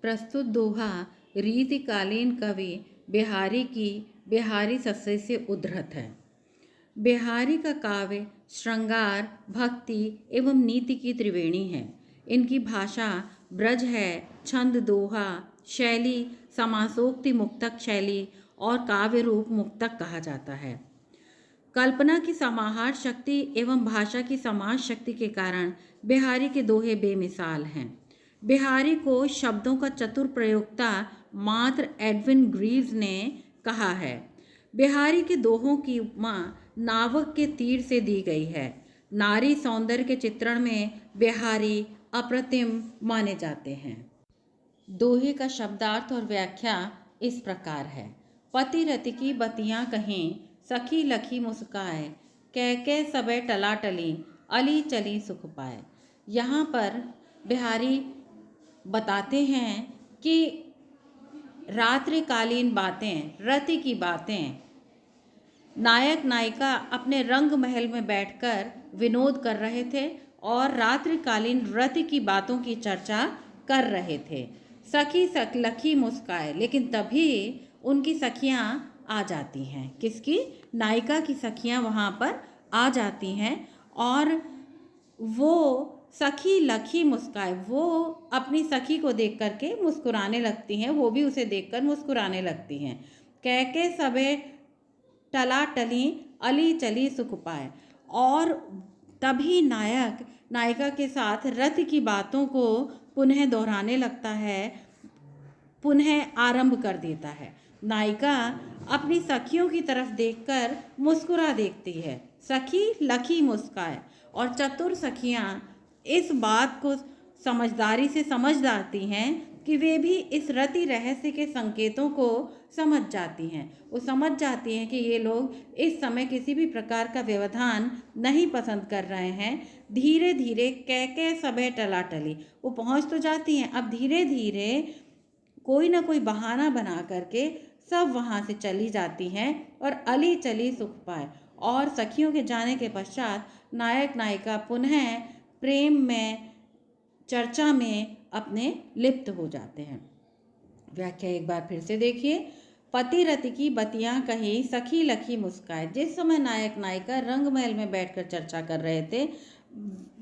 प्रस्तुत दोहा रीतिकालीन कवि बिहारी की बिहारी सस्से से उद्धृत है। बिहारी का काव्य श्रृंगार, भक्ति एवं नीति की त्रिवेणी है। इनकी भाषा ब्रज है, छंद दोहा शैली समासोक्ति मुक्तक शैली और काव्य रूप मुक्तक कहा जाता है। कल्पना की समाहार शक्ति एवं भाषा की समाज शक्ति के कारण बिहारी के दोहे बेमिसाल हैं। बिहारी को शब्दों का चतुर प्रयोक्ता मात्र एडविन ग्रीव्स ने कहा है। बिहारी के दोहों की उपमा नावक के तीर से दी गई है। नारी सौंदर्य के चित्रण में बिहारी अप्रतिम माने जाते हैं। दोहे का शब्दार्थ और व्याख्या इस प्रकार है। पति रति की बतियां कहें, सखी लखी मुस्काए, कह सबे टला टली, अली चली सुख पाए। यहाँ पर बिहारी बताते हैं कि रात्रिकालीन बातें, रति की बातें, नायक नायिका अपने रंग महल में बैठकर विनोद कर रहे थे और रात्रिकालीन रति की बातों की चर्चा कर रहे थे। सखी लखी मुस्काए, लेकिन तभी उनकी सखियां आ जाती हैं। किसकी? नायिका की सखियां वहाँ पर आ जाती हैं और वो सखी लखी मुस्काए, वो अपनी सखी को देख करके मुस्कुराने लगती हैं, वो भी उसे देखकर मुस्कुराने लगती हैं। कह सबे टला टली, अली चली सुख पाए, और तभी नायक नायिका के साथ रति की बातों को पुनः दोहराने लगता है, पुनः आरंभ कर देता है। नायिका अपनी सखियों की तरफ देखकर मुस्कुरा देखती है, सखी लखी मुस्काए, और चतुर सखियां इस बात को समझदारी से समझ जाती हैं कि वे भी इस रति रहस्य के संकेतों को समझ जाती हैं। वो समझ जाती हैं कि ये लोग इस समय किसी भी प्रकार का व्यवधान नहीं पसंद कर रहे हैं। धीरे धीरे कह सबे टला टली, वो पहुंच तो जाती हैं, अब धीरे धीरे कोई ना कोई बहाना बना करके सब वहाँ से चली जाती हैं और अली चली सुख पाए। और सखियों के जाने के पश्चात नायक नायिका पुनः प्रेम में, चर्चा में अपने लिप्त हो जाते हैं। व्याख्या एक बार फिर से देखिए। पति रति की बतियां कही, सखी लखी मुस्काए। जिस समय नायक नायिका रंगमहल में बैठकर चर्चा कर रहे थे,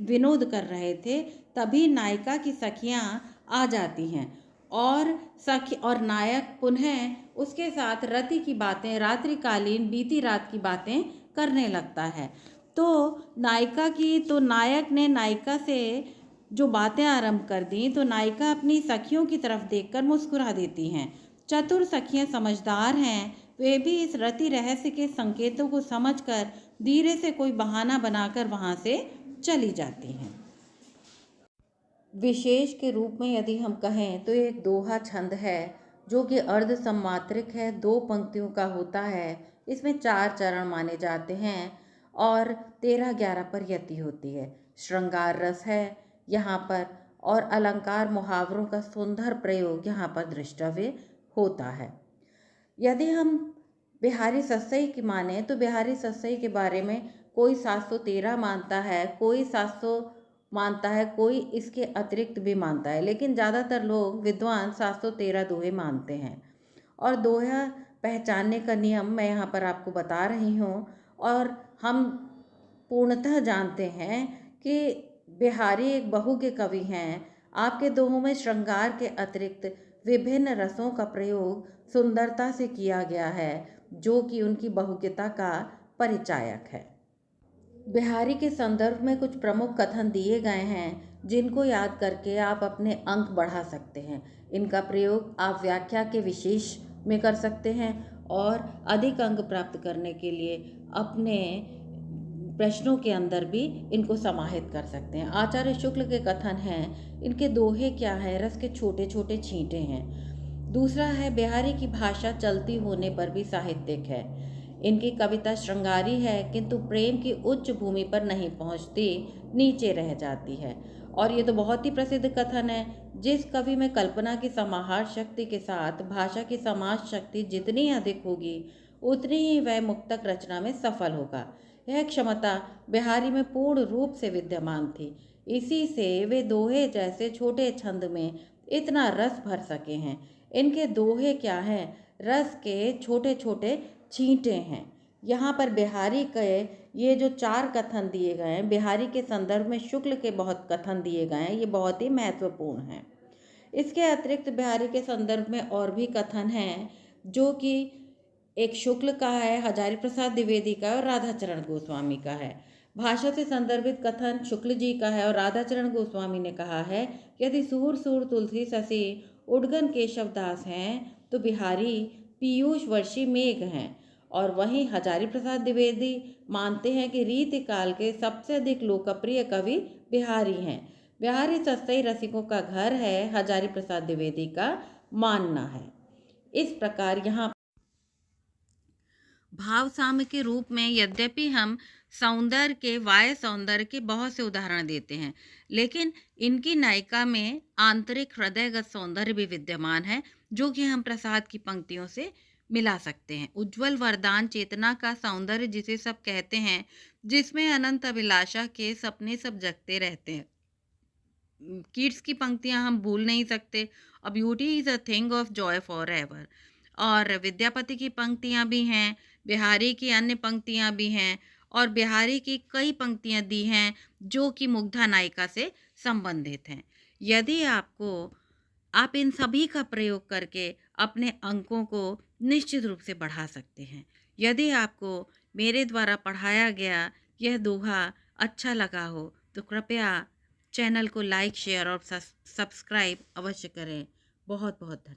विनोद कर रहे थे, तभी नायिका की सखियां आ जाती हैं और सखी और नायक पुनः उसके साथ रति की बातें, रात्रिकालीन बीती रात की बातें करने लगता है। तो नायक ने नायिका से जो बातें आरंभ कर दी, तो नायिका अपनी सखियों की तरफ देखकर मुस्कुरा देती हैं। चतुर सखियां समझदार हैं, वे भी इस रति रहस्य के संकेतों को समझकर धीरे से कोई बहाना बनाकर वहां से चली जाती हैं। विशेष के रूप में यदि हम कहें तो एक दोहा छंद है जो कि अर्ध सम्मात्रिक है, 2 पंक्तियों का होता है। इसमें 4 चरण माने जाते हैं और 13-11 पर यति होती है। श्रृंगार रस है यहाँ पर और अलंकार मुहावरों का सुंदर प्रयोग यहाँ पर दृष्टव्य होता है। यदि हम बिहारी सस्सई की माने तो बिहारी सस्सई के बारे में कोई 713 मानता है, कोई 700 मानता है, कोई इसके अतिरिक्त भी मानता है, लेकिन ज़्यादातर लोग विद्वान 713 दोहे मानते हैं। और दोहा पहचानने का नियम मैं यहाँ पर आपको बता रही हूँ। और हम पूर्णतः जानते हैं कि बिहारी एक बहु के कवि हैं। आपके दोहों में श्रृंगार के अतिरिक्त विभिन्न रसों का प्रयोग सुंदरता से किया गया है, जो कि उनकी बहुकिता का परिचायक है। बिहारी के संदर्भ में कुछ प्रमुख कथन दिए गए हैं जिनको याद करके आप अपने अंक बढ़ा सकते हैं। इनका प्रयोग आप व्याख्या के विशेष में कर सकते हैं और अधिक अंक प्राप्त करने के लिए अपने प्रश्नों के अंदर भी इनको समाहित कर सकते हैं। आचार्य शुक्ल के कथन हैं, इनके दोहे क्या है, रस के छोटे छोटे छींटे हैं। दूसरा है, बिहारी की भाषा चलती होने पर भी साहित्यिक है। इनकी कविता श्रृंगारी है किंतु प्रेम की उच्च भूमि पर नहीं पहुंचती, नीचे रह जाती है। और ये तो बहुत ही प्रसिद्ध कथन है, जिस कवि में कल्पना की समाहार शक्ति के साथ भाषा की समाज शक्ति जितनी अधिक होगी, उतनी ही वह मुक्तक रचना में सफल होगा। यह क्षमता बिहारी में पूर्ण रूप से विद्यमान थी। इसी से वे दोहे जैसे छोटे छंद में इतना रस भर सके हैं। इनके दोहे क्या हैं? रस के छोटे छोटे छींटे हैं। यहाँ पर बिहारी के ये जो 4 कथन दिए गए हैं, बिहारी के संदर्भ में शुक्ल के बहुत कथन दिए गए हैं, ये बहुत ही महत्वपूर्ण हैं। इसके अतिरिक्त बिहारी के संदर्भ में और भी कथन हैं, जो कि एक शुक्ल का है, हजारी प्रसाद द्विवेदी का और राधाचरण गोस्वामी का है। भाषा से संदर्भित कथन शुक्ल जी का है और राधाचरण गोस्वामी ने कहा है, यदि सूर सूर तुलसी ससी उडगन केशव दास हैं तो बिहारी पीयूष वर्षी मेघ हैं। और वहीं हजारी प्रसाद द्विवेदी मानते हैं कि रीति काल के सबसे अधिक लोकप्रिय कवि बिहारी हैं। बिहारी सस्ते रसिकों का घर है, हजारी प्रसाद द्विवेदी का मानना है। इस प्रकार यहाँ भाव साम्य के रूप में यद्यपि हम सौंदर्य के वाय सौंदर्य के बहुत से उदाहरण देते हैं, लेकिन इनकी नायिका में आंतरिक हृदयगत सौंदर्य भी विद्यमान है, जो कि हम प्रसाद की पंक्तियों से मिला सकते हैं। उज्जवल वरदान चेतना का सौंदर्य जिसे सब कहते हैं, जिसमें अनंत अभिलाषा के सपने सब जगते रहते हैं। किड्स की पंक्तियां हम भूल नहीं सकते। A beauty is a thing of Joy for ever. और विद्यापति की पंक्तियां भी हैं, बिहारी की अन्य पंक्तियां भी हैं, और बिहारी की कई पंक्तियां दी हैं जो कि मुग्धा नायिका से संबंधित हैं। यदि आप इन सभी का प्रयोग करके अपने अंकों को निश्चित रूप से बढ़ा सकते हैं। यदि आपको मेरे द्वारा पढ़ाया गया यह दोहा अच्छा लगा हो तो कृपया चैनल को लाइक, शेयर और सब्सक्राइब अवश्य करें। बहुत बहुत धन्यवाद।